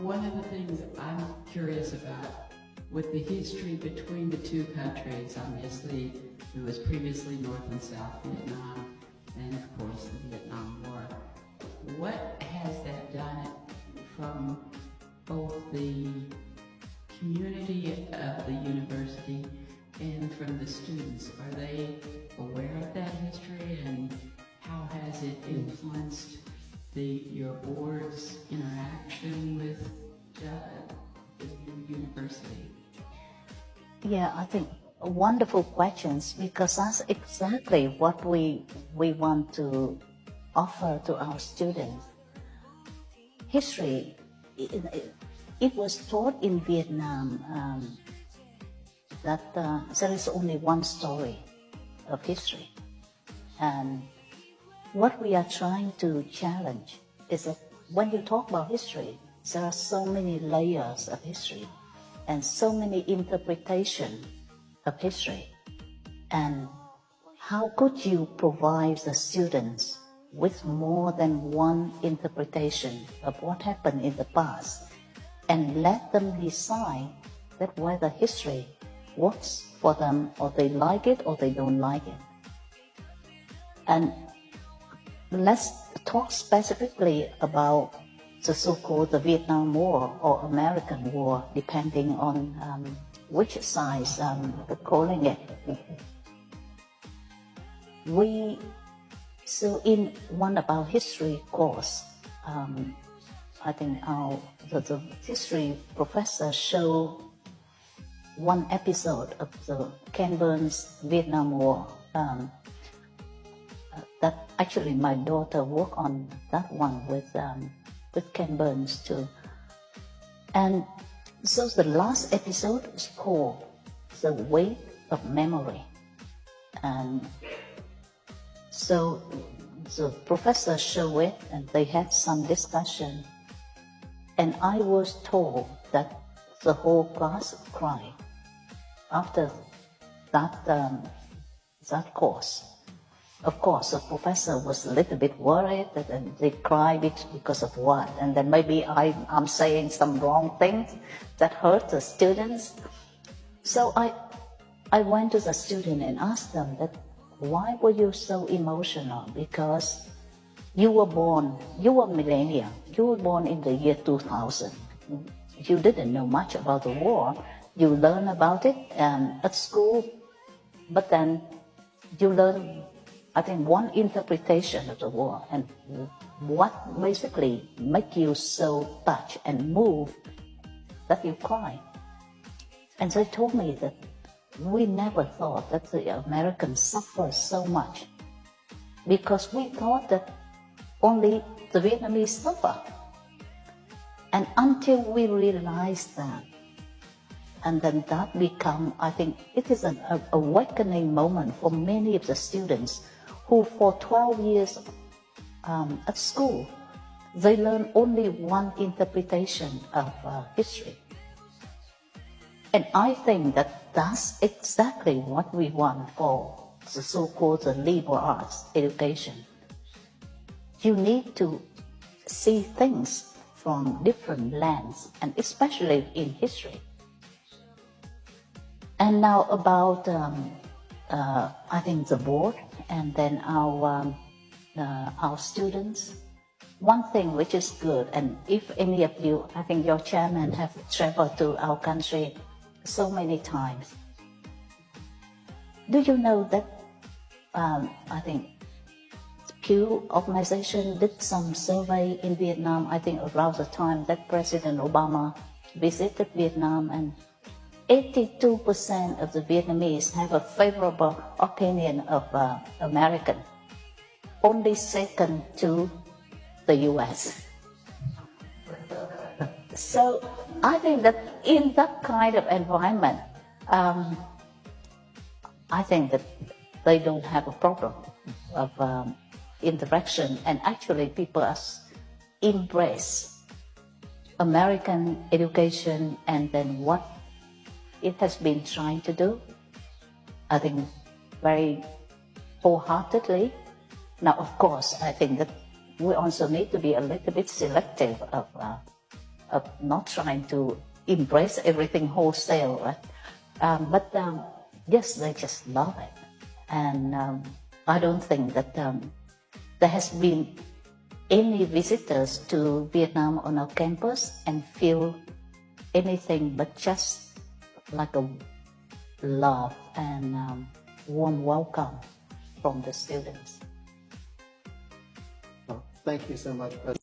one of the things I'm curious about with the history between the two countries, obviously it was previously North and South Vietnam, and of course the Vietnam War. What has that done from both the community of the university and from the students? Are they aware of that history, and how has it influenced your board's interaction with the university? Yeah, I think wonderful questions, because that's exactly what we want to offer to our students. History, it was taught in Vietnam that there is only one story of history. And what we are trying to challenge is that when you talk about history, there are so many layers of history and so many interpretations of history. And how could you provide the students with more than one interpretation of what happened in the past and let them decide that whether history works for them, or they like it or they don't like it. And let's talk specifically about the so-called the Vietnam War or American War, depending on which side we're calling it. So in one of our history course, I think the history professor showed one episode of the Ken Burns Vietnam War. That actually my daughter worked on that one with Ken Burns too. And so the last episode is called The Weight of Memory. And so the professor showed it and they had some discussion. And I was told that the whole class cried after that course. Of course, the professor was a little bit worried that they cried because of what, and then maybe I'm saying some wrong things that hurt the students. So I went to the student and asked them that, why were you so emotional? Because you were millennial, you were born in the year 2000. You didn't know much about the war. You learned about it at school, but then you learned, I think, one interpretation of the war, and what basically make you so touched and moved that you cry. And they told me that we never thought that the Americans suffered so much, because we thought that only the Vietnamese suffer. And until we realized that, and then that become, I think, it is an awakening moment for many of the students who for 12 years at school, they learn only one interpretation of history. And I think that that's exactly what we want for the so-called liberal arts education. You need to see things from different lands, and especially in history. And now about, I think, the board and then our students. One thing which is good, and if any of you, I think your chairman have traveled to our country so many times. Do you know that, I think, Pew organization did some survey in Vietnam, I think around the time that President Obama visited Vietnam, and 82% of the Vietnamese have a favorable opinion of American, only second to the US. So I think that in that kind of environment, I think that they don't have a problem of interaction, and actually people embrace American education and then what it has been trying to do, I think, very wholeheartedly. Now, of course, I think that we also need to be a little bit selective of of not trying to embrace everything wholesale, right? But yes, they just love it. And I don't think that there has been any visitors to Vietnam on our campus and feel anything but just like a love and warm welcome from the students. Well, thank you so much, President.